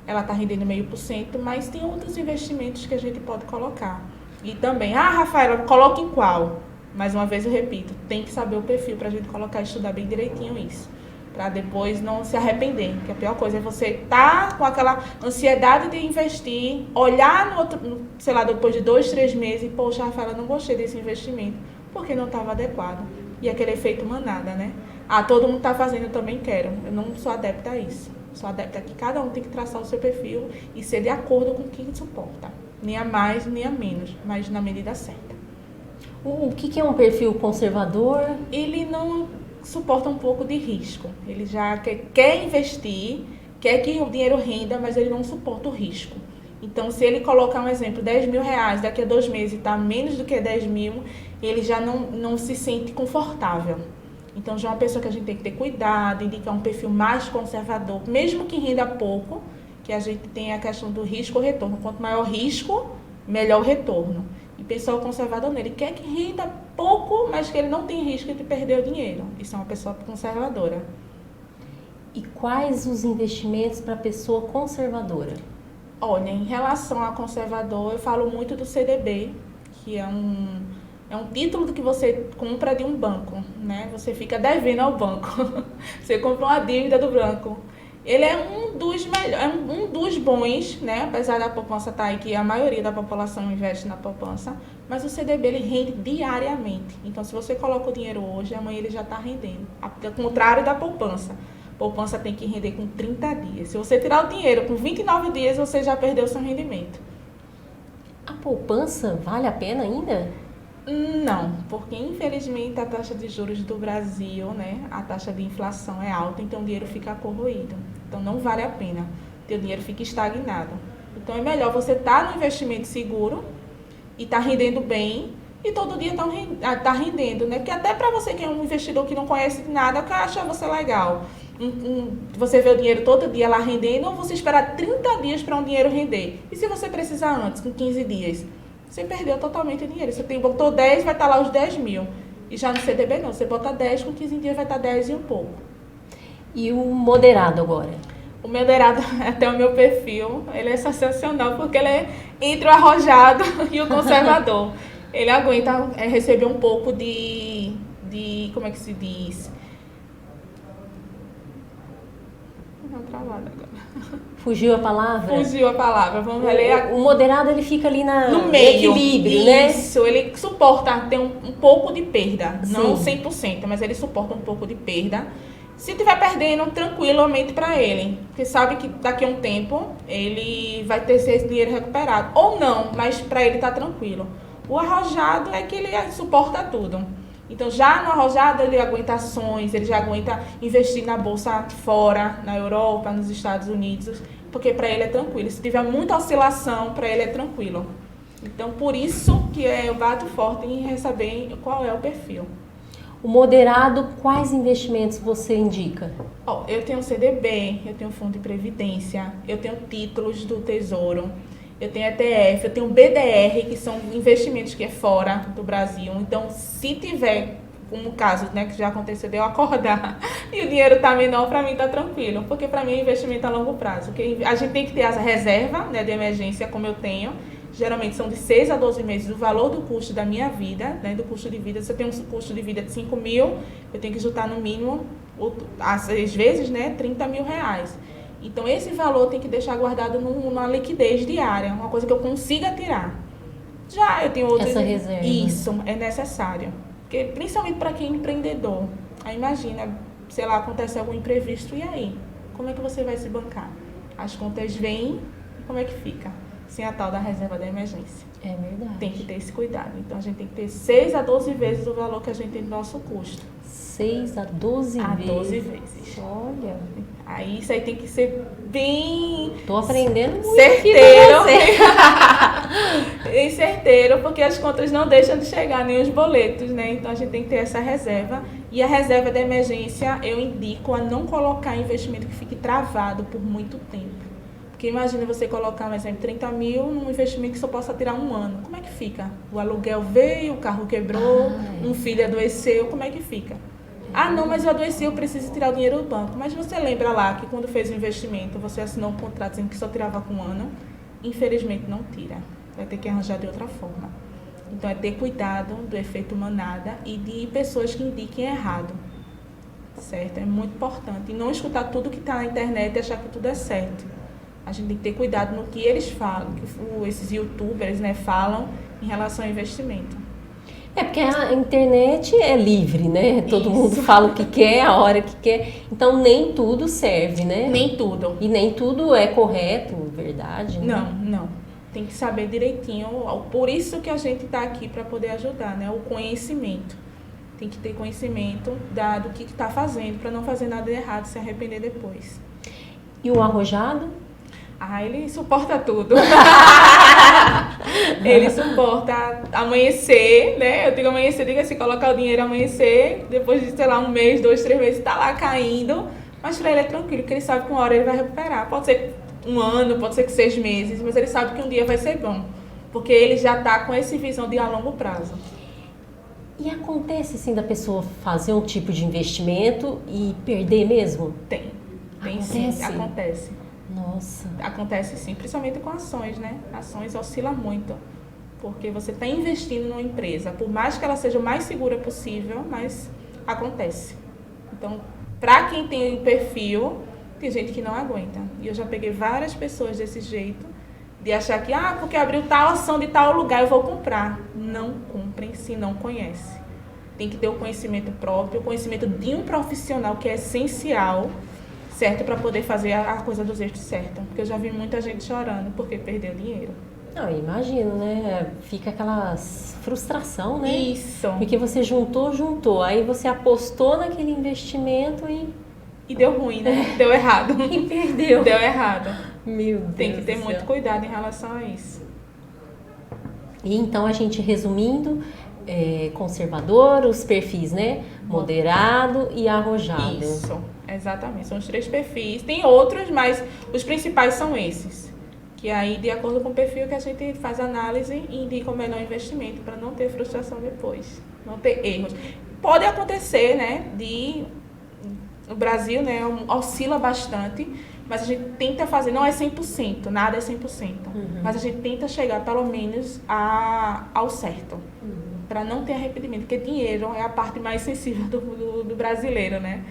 ela está rendendo 0,5%, mas tem outros investimentos que a gente pode colocar. E também, Rafaela, coloca em qual? Mais uma vez eu repito, tem que saber o perfil para a gente colocar e estudar bem direitinho isso. Para depois não se arrepender, que a pior coisa é você estar com aquela ansiedade de investir, olhar no outro, sei lá, depois de 2, 3 meses, e, poxa, Rafaela, não gostei desse investimento, porque não estava adequado. E aquele efeito manada, né? Todo mundo está fazendo, eu também quero. Eu não sou adepta a isso. Sou adepta a que cada um tem que traçar o seu perfil e ser de acordo com o que suporta. Nem a mais, nem a menos, mas na medida certa. O que é um perfil conservador? Ele não suporta um pouco de risco. Ele já quer investir, quer que o dinheiro renda, mas ele não suporta o risco. Então, se ele colocar um exemplo, 10 mil reais, daqui a 2 meses está menos do que 10 mil, ele já não se sente confortável. Então, já é uma pessoa que a gente tem que ter cuidado, indicar um perfil mais conservador, mesmo que renda pouco, que a gente tem a questão do risco-retorno. Quanto maior o risco, melhor o retorno. E pessoal conservador nele quer que renda pouco, mas que ele não tem risco de perder o dinheiro. Isso é uma pessoa conservadora. E quais os investimentos para pessoa conservadora? Olha, em relação a conservador, eu falo muito do CDB, que é um título que você compra de um banco, né? Você fica devendo ao banco. Você compra uma dívida do banco. Ele é um dos melhores, um dos bons, né? Apesar da poupança estar aí, que a maioria da população investe na poupança, mas o CDB ele rende diariamente. Então, se você coloca o dinheiro hoje, amanhã ele já está rendendo. Ao contrário da poupança. A poupança tem que render com 30 dias. Se você tirar o dinheiro com 29 dias, você já perdeu o seu rendimento. A poupança vale a pena ainda? Não, porque infelizmente a taxa de juros do Brasil, né, a taxa de inflação é alta, então o dinheiro fica corroído. Então não vale a pena, teu dinheiro fica estagnado. Então é melhor você estar no investimento seguro e estar rendendo bem e todo dia tá rendendo, né? Porque até para você que é um investidor que não conhece nada, que acha você legal. Você vê o dinheiro todo dia lá rendendo, ou você esperar 30 dias para um dinheiro render. E se você precisar antes, com 15 dias? Você perdeu totalmente o dinheiro. Você botou 10, vai estar lá os 10 mil. E já no CDB não, você bota 10, com 15 dias vai estar 10 e um pouco. E o moderado agora? O moderado, até o meu perfil, ele é sensacional, porque ele é entre o arrojado e o conservador. Ele aguenta receber um pouco de como é que se diz? Não, travada agora. Fugiu a palavra? Fugiu a palavra. Vamos ler. O moderado ele fica ali no meio. Equilíbrio, né? Isso, ele suporta ter um pouco de perda. Sim. Não 100%, mas ele suporta um pouco de perda. Se estiver perdendo, tranquilamente para ele. Porque sabe que daqui a um tempo ele vai ter esse dinheiro recuperado. Ou não, mas para ele tá tranquilo. O arrojado é que ele suporta tudo. Então, já no arrojado, ele aguenta ações, ele já aguenta investir na bolsa fora, na Europa, nos Estados Unidos, porque para ele é tranquilo. Se tiver muita oscilação, para ele é tranquilo. Então, por isso que eu bato forte em saber qual é o perfil. O moderado, quais investimentos você indica? Eu tenho CDB, eu tenho fundo de previdência, eu tenho títulos do Tesouro, eu tenho ETF, eu tenho BDR, que são investimentos que é fora do Brasil. Então, se tiver, como o caso, né, que já aconteceu de eu acordar e o dinheiro está menor, para mim está tranquilo. Porque para mim é investimento a longo prazo. Porque a gente tem que ter essa reserva, né, de emergência, como eu tenho. Geralmente são de 6 a 12 meses do valor do custo da minha vida, né, do custo de vida. Se eu tenho um custo de vida de 5 mil, eu tenho que juntar no mínimo, às vezes, né, 30 mil reais. Então, esse valor tem que deixar guardado numa liquidez diária, uma coisa que eu consiga tirar. Já eu tenho outras... Essa reserva. Isso, é necessário. Porque, principalmente para quem é empreendedor. Aí, imagina, sei lá, acontece algum imprevisto, e aí? Como é que você vai se bancar? As contas vêm, e como é que fica? Sem a tal da reserva da emergência. É verdade. Tem que ter esse cuidado. Então, a gente tem que ter 6 a 12 vezes o valor que a gente tem do nosso custo. 6 a 12 vezes? A 12 vezes. Olha. Aí, isso aí tem que ser bem... Tô aprendendo muito certeiro. aqui com você. E certeiro, porque as contas não deixam de chegar, nem os boletos, né? Então a gente tem que ter essa reserva. E a reserva de emergência, eu indico a não colocar investimento que fique travado por muito tempo. Porque imagina você colocar, por exemplo, 30 mil num investimento que só possa tirar um ano. Como é que fica? O aluguel veio, o carro quebrou, um filho adoeceu, como é que fica? Ah, não, mas eu adoeci, eu preciso tirar o dinheiro do banco. Mas você lembra lá que quando fez o investimento, você assinou um contrato dizendo que só tirava com um ano? Infelizmente não tira. Vai ter que arranjar de outra forma. Então é ter cuidado do efeito manada e de pessoas que indiquem errado. Certo? É muito importante. E não escutar tudo que está na internet e achar que tudo é certo. A gente tem que ter cuidado no que eles falam, que esses youtubers, né, falam em relação ao investimento. É porque a internet é livre, né? Todo Isso. mundo fala o que quer, a hora que quer. Então nem tudo serve, né? Nem tudo. E nem tudo é correto, verdade, né? Não. Tem que saber direitinho. Por isso que a gente está aqui para poder ajudar, né? O conhecimento. Tem que ter conhecimento do que está fazendo, para não fazer nada de errado e se arrepender depois. E o arrojado? Ah, ele suporta tudo. Ele suporta amanhecer, né? Eu digo amanhecer, diga assim, colocar o dinheiro amanhecer, depois de, sei lá, um mês, 2, 3 meses, tá lá caindo. Mas para ele é tranquilo, porque ele sabe que uma hora ele vai recuperar. Pode ser um ano, pode ser que 6 meses, mas ele sabe que um dia vai ser bom. Porque ele já tá com essa visão de a longo prazo. E acontece, assim, da pessoa fazer um tipo de investimento e perder mesmo? Tem Acontece? sim, acontece. Nossa. Acontece sim, principalmente com ações, né? Ações oscilam muito, porque você está investindo numa empresa, por mais que ela seja o mais segura possível, mas acontece. Então, para quem tem um perfil, tem gente que não aguenta. E eu já peguei várias pessoas desse jeito, de achar que, porque abriu tal ação de tal lugar, eu vou comprar. Não comprem se não conhece. Tem que ter o conhecimento próprio, o conhecimento de um profissional, que é essencial, certo, para poder fazer a coisa do jeito certo. Porque eu já vi muita gente chorando porque perdeu dinheiro. Não, eu imagino, né? Fica aquela frustração, né? Isso. Porque você juntou, aí você apostou naquele investimento E deu ruim, né? Deu errado. E perdeu. Deu errado. Meu Deus. Tem que ter do muito céu. cuidado em relação a isso. E então a gente resumindo, conservador, os perfis, né? Moderado e arrojado. Isso, exatamente. São os 3 perfis. Tem outros, mas os principais são esses. Que aí, de acordo com o perfil, que a gente faz análise e indica o melhor investimento para não ter frustração depois, não ter erros. Pode acontecer, né? O Brasil, né, oscila bastante, mas a gente tenta fazer, não é 100%, nada é 100%, mas a gente tenta chegar pelo menos ao certo, para não ter arrependimento, porque dinheiro é a parte mais sensível do brasileiro, né?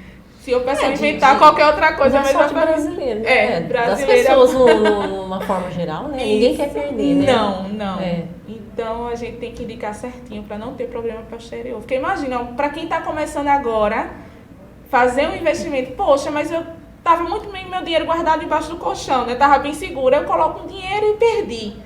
Se eu pensar em inventar qualquer outra coisa, não é mas só de brasileiro, né? brasileiro. Das pessoas numa forma geral, né? Ninguém quer perder, né? Não. É. Então a gente tem que indicar certinho para não ter problema posterior. Porque imagina, para quem está começando agora, fazer um investimento, poxa, mas eu tava muito bem meu dinheiro guardado embaixo do colchão, né? Tava bem segura, eu coloco um dinheiro e perdi.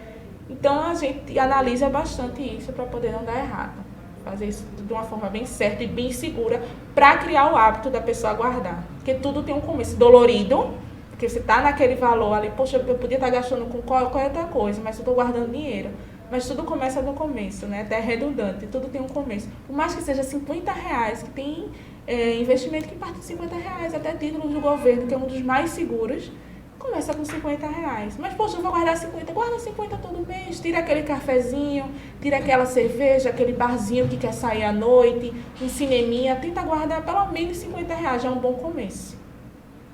Então a gente analisa bastante isso para poder não dar errado. Fazer isso de uma forma bem certa e bem segura para criar o hábito da pessoa guardar. Porque tudo tem um começo dolorido, porque você tá naquele valor ali, poxa, eu podia estar gastando com qualquer outra coisa, mas eu estou guardando dinheiro. Mas tudo começa no começo, né? Até é redundante, tudo tem um começo. Por mais que seja R$50, que tem investimento que parte de R$50, até títulos do governo, que é um dos mais seguros, começa com R$50. Mas, poxa, eu vou guardar 50, guarda 50 todo mês, tira aquele cafezinho, tira aquela cerveja, aquele barzinho que quer sair à noite, um cineminha, tenta guardar pelo menos R$50, já é um bom começo.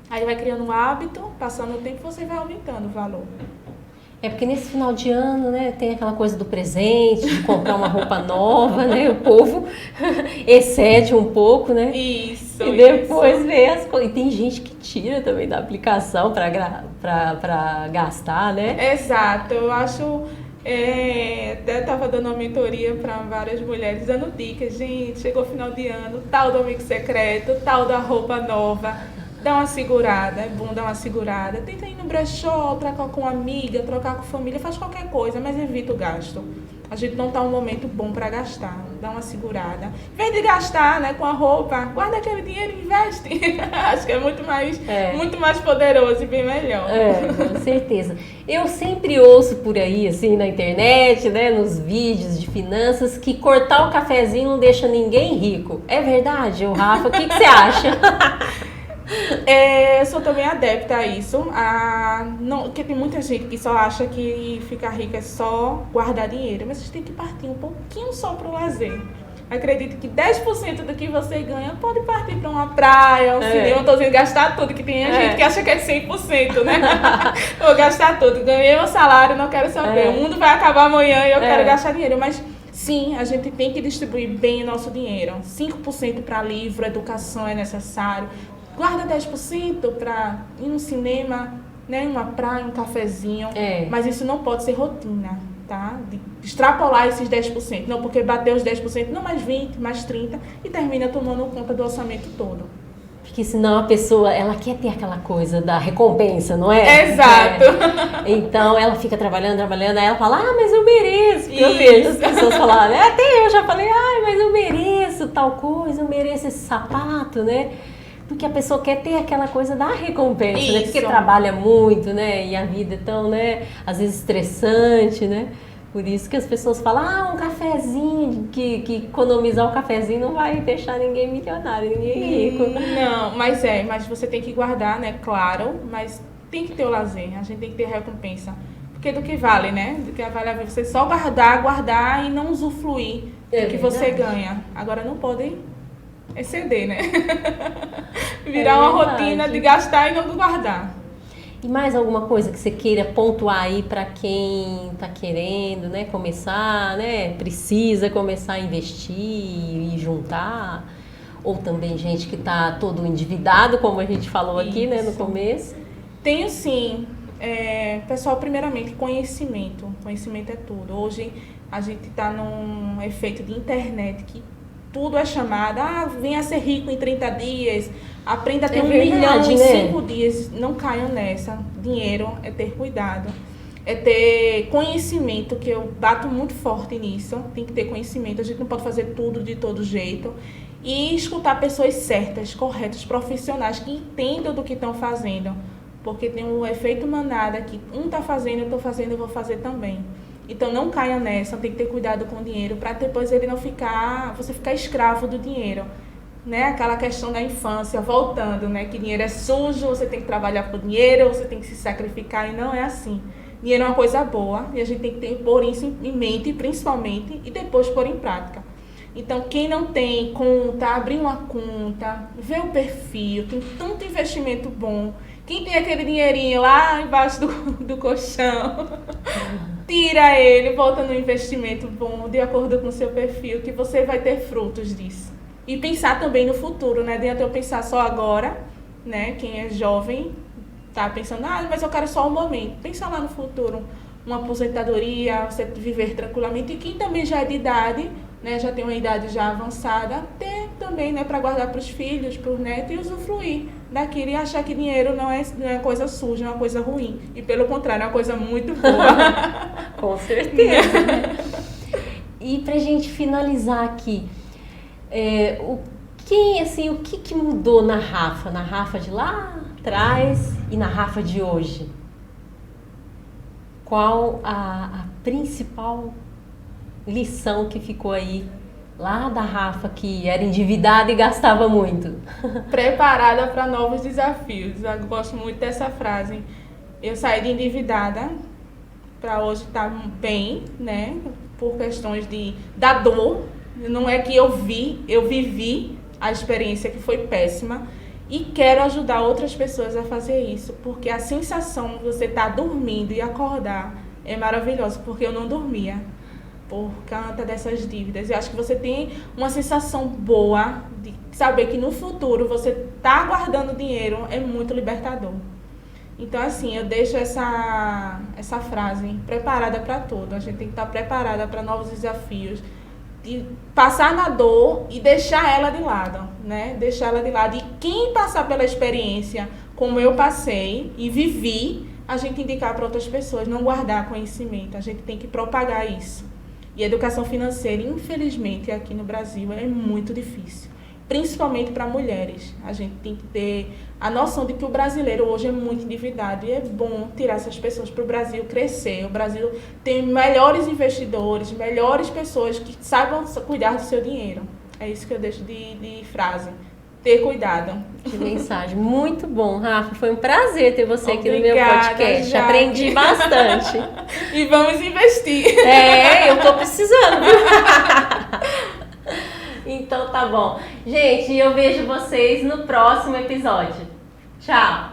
Aí vai criando um hábito, passando o tempo, você vai aumentando o valor. É porque nesse final de ano, né, tem aquela coisa do presente, de comprar uma roupa nova, né? O povo excede um pouco, né? Isso. E depois vê as coisas. E tem gente que tira também da aplicação para gastar, né? Exato. Eu acho... até estava dando uma mentoria para várias mulheres, dando dicas. Gente, chegou o final de ano, tal do amigo secreto, tal da roupa nova. Dá uma segurada, é bom dar uma segurada. Tenta ir no brechó, trocar com uma amiga, trocar com família, faz qualquer coisa, mas evita o gasto. A gente não está um momento bom para gastar. Dá uma segurada. Em vez de gastar, né, com a roupa, guarda aquele dinheiro e investe. Acho que é muito mais poderoso e bem melhor. Com certeza. Eu sempre ouço por aí, assim, na internet, né, nos vídeos de finanças, que cortar o cafezinho não deixa ninguém rico. É verdade, Rafa? O que você acha? Eu sou também adepta a isso, porque tem muita gente que só acha que ficar rica é só guardar dinheiro, mas você tem que partir um pouquinho só para o lazer. Acredito que 10% do que você ganha pode partir para uma praia, um cinema, não estou dizendo gastar tudo, que tem gente que acha que é 100%, né? Vou gastar tudo, ganhei meu salário, não quero saber, o mundo vai acabar amanhã e eu quero gastar dinheiro, mas... Sim, a gente tem que distribuir bem o nosso dinheiro. 5% para livro, educação é necessário. Guarda 10% para ir no cinema, né, uma praia, um cafezinho. Mas isso não pode ser rotina, tá? De extrapolar esses 10%. Não, porque bateu os 10%, não mais 20%, mais 30% e termina tomando conta do orçamento todo. Porque senão a pessoa, ela quer ter aquela coisa da recompensa, não é? Exato. Então ela fica trabalhando, aí ela fala, mas eu mereço. Porque eu vejo as pessoas falarem, até eu já falei, mas eu mereço tal coisa, eu mereço esse sapato, né? Porque a pessoa quer ter aquela coisa da recompensa, né? Porque trabalha muito, né? E a vida é tão, né? Às vezes estressante, né? Por isso que as pessoas falam, um cafezinho, que economizar o cafezinho não vai deixar ninguém milionário, ninguém rico. Não, mas você tem que guardar, né? Claro, mas tem que ter o lazer, a gente tem que ter recompensa. Porque do que vale, né? Do que vale a vida você só guardar e não usufruir do que você ganha. Agora não pode exceder, né? Virar uma rotina de gastar e não guardar. E mais alguma coisa que você queira pontuar aí para quem está querendo, né, começar, né, precisa começar a investir e juntar? Ou também gente que está todo endividado, como a gente falou aqui, né, no começo? Tenho sim. Pessoal, primeiramente, conhecimento. Conhecimento é tudo. Hoje a gente está num efeito de internet que tudo é chamado, venha ser rico em 30 dias, aprenda a ter 1 milhão em 5 dias. Não caiam nessa. Dinheiro é ter cuidado, é ter conhecimento, que eu bato muito forte nisso. Tem que ter conhecimento, a gente não pode fazer tudo de todo jeito. E escutar pessoas certas, corretas, profissionais, que entendam do que estão fazendo. Porque tem um efeito manada que um está fazendo, eu estou fazendo, eu vou fazer também. Então não caia nessa, tem que ter cuidado com o dinheiro para depois ele não você ficar escravo do dinheiro, né? Aquela questão da infância, voltando, né? Que dinheiro é sujo, você tem que trabalhar por dinheiro, você tem que se sacrificar, e não é assim. Dinheiro é uma coisa boa e a gente tem que pôr isso em mente, principalmente, e depois pôr em prática. Então, quem não tem conta, abrir uma conta, ver o perfil, tem tanto investimento bom. Quem tem aquele dinheirinho lá embaixo do colchão, tira ele, volta no investimento bom, de acordo com o seu perfil, que você vai ter frutos disso. E pensar também no futuro, né? Adianta eu pensar só agora, né? Quem é jovem tá pensando, mas eu quero só um momento. Pensa lá no futuro, uma aposentadoria, você viver tranquilamente. E quem também já é de idade, né? Já tem uma idade já avançada, ter também, né? Para guardar para os filhos, para os netos e usufruir daquilo e achar que dinheiro não é coisa suja, não é uma coisa ruim. E pelo contrário, é uma coisa muito boa. Com certeza. E pra gente finalizar aqui, o que mudou na Rafa de lá atrás e na Rafa de hoje? Qual a principal lição que ficou aí lá da Rafa, que era endividada e gastava muito? Preparada para novos desafios. Eu gosto muito dessa frase. Eu saí de endividada para hoje estar bem, né? Por questões da dor. Não é que eu vivi a experiência que foi péssima e quero ajudar outras pessoas a fazer isso, porque a sensação de você estar dormindo e acordar é maravilhosa, porque eu não dormia por conta dessas dívidas. Eu acho que você tem uma sensação boa de saber que no futuro você está guardando dinheiro, é muito libertador. Então, assim, eu deixo essa frase preparada para tudo. A gente tem que estar preparada para novos desafios, de passar na dor e deixar ela de lado. né? Deixar ela de lado. E quem passar pela experiência como eu passei e vivi, a gente indicar para outras pessoas, não guardar conhecimento. A gente tem que propagar isso. E a educação financeira, infelizmente, aqui no Brasil é muito difícil. Principalmente para mulheres. A gente tem que ter a noção de que o brasileiro hoje é muito endividado e é bom tirar essas pessoas para o Brasil crescer. O Brasil tem melhores investidores, melhores pessoas que saibam cuidar do seu dinheiro. É isso que eu deixo de frase. Ter cuidado. Que mensagem. Muito bom, Rafa. Foi um prazer ter você aqui no meu Obrigada, podcast. Jaque. Aprendi bastante. E vamos investir. É, eu tô precisando, viu? Então tá bom. Gente, eu vejo vocês no próximo episódio. Tchau!